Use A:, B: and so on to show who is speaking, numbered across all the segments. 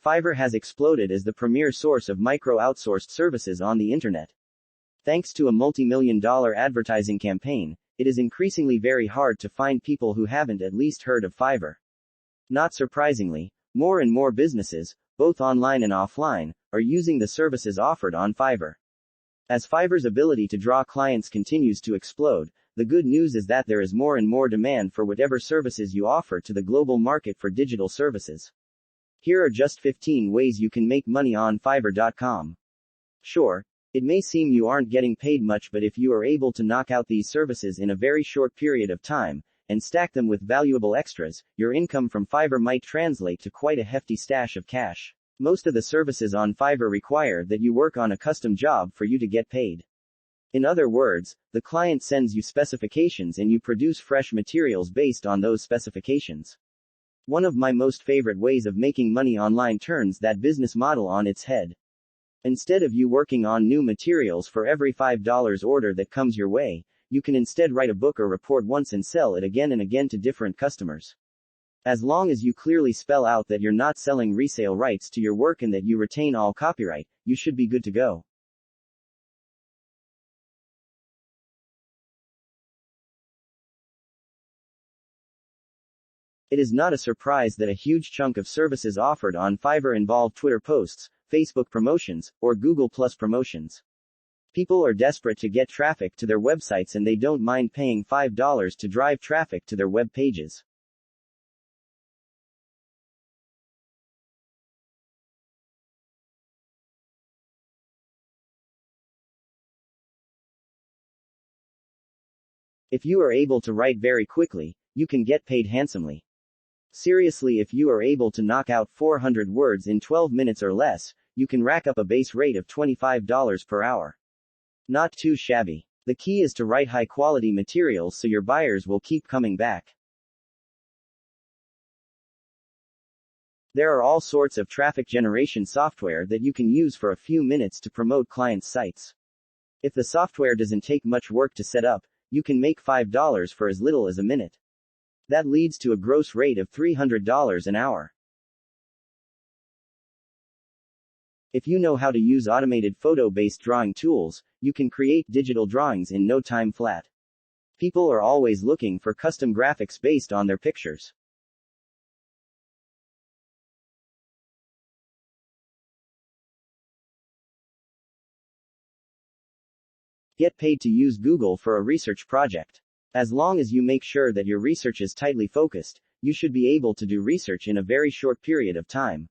A: Fiverr has exploded as the premier source of micro-outsourced services on the internet. Thanks to a multi-million-dollar advertising campaign, it is increasingly very hard to find people who haven't at least heard of Fiverr. Not surprisingly, more and more businesses, both online and offline, are using the services offered on Fiverr. As Fiverr's ability to draw clients continues to explode, the good news is that there is more and more demand for whatever services you offer to the global market for digital services. Here are just 15 ways you can make money on Fiverr.com. Sure, it may seem you aren't getting paid much, but if you are able to knock out these services in a very short period of time, and stack them with valuable extras, your income from Fiverr might translate to quite a hefty stash of cash. Most of the services on Fiverr require that you work on a custom job for you to get paid. In other words, the client sends you specifications and you produce fresh materials based on those specifications. One of my most favorite ways of making money online turns that business model on its head. Instead of you working on new materials for every $5 order that comes your way, you can instead write a book or report once and sell it again and again to different customers. As long as you clearly spell out that you're not selling resale rights to your work and that you retain all copyright, you should be good to go. It is not a surprise that a huge chunk of services offered on Fiverr involve Twitter posts, Facebook promotions, or Google Plus promotions. People are desperate to get traffic to their websites and they don't mind paying $5 to drive traffic to their web pages. If you are able to write very quickly, you can get paid handsomely. Seriously, if you are able to knock out 400 words in 12 minutes or less, you can rack up a base rate of $25 per hour. Not too shabby. The key is to write high-quality materials so your buyers will keep coming back. There are all sorts of traffic generation software that you can use for a few minutes to promote clients' sites. If the software doesn't take much work to set up, you can make $5 for as little as a minute. That leads to a gross rate of $300 an hour. If you know how to use automated photo-based drawing tools, you can create digital drawings in no time flat. People are always looking for custom graphics based on their pictures. Get paid to use Google for a research project. As long as you make sure that your research is tightly focused, you should be able to do research in a very short period of time.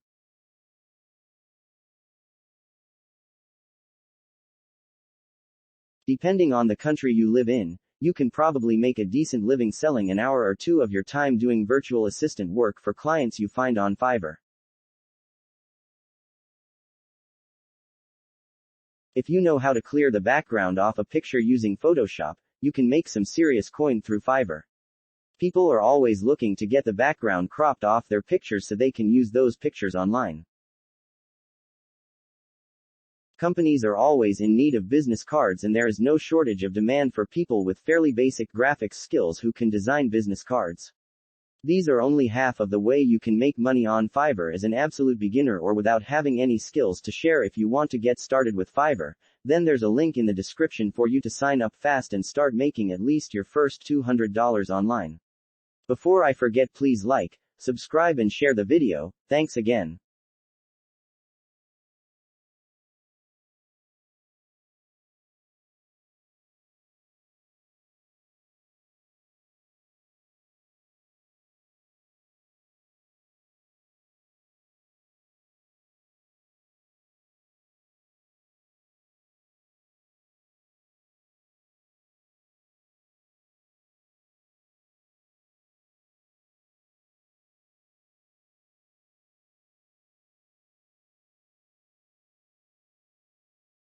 A: Depending on the country you live in, you can probably make a decent living selling an hour or two of your time doing virtual assistant work for clients you find on Fiverr. If you know how to clear the background off a picture using Photoshop, you can make some serious coin through Fiverr. People are always looking to get the background cropped off their pictures so they can use those pictures online. Companies are always in need of business cards and there is no shortage of demand for people with fairly basic graphics skills who can design business cards. These are only half of the way you can make money on Fiverr as an absolute beginner or without having any skills to share. If you want to get started with Fiverr, then there's a link in the description for you to sign up fast and start making at least your first $200 online. Before I forget, please like, subscribe and share the video. Thanks again.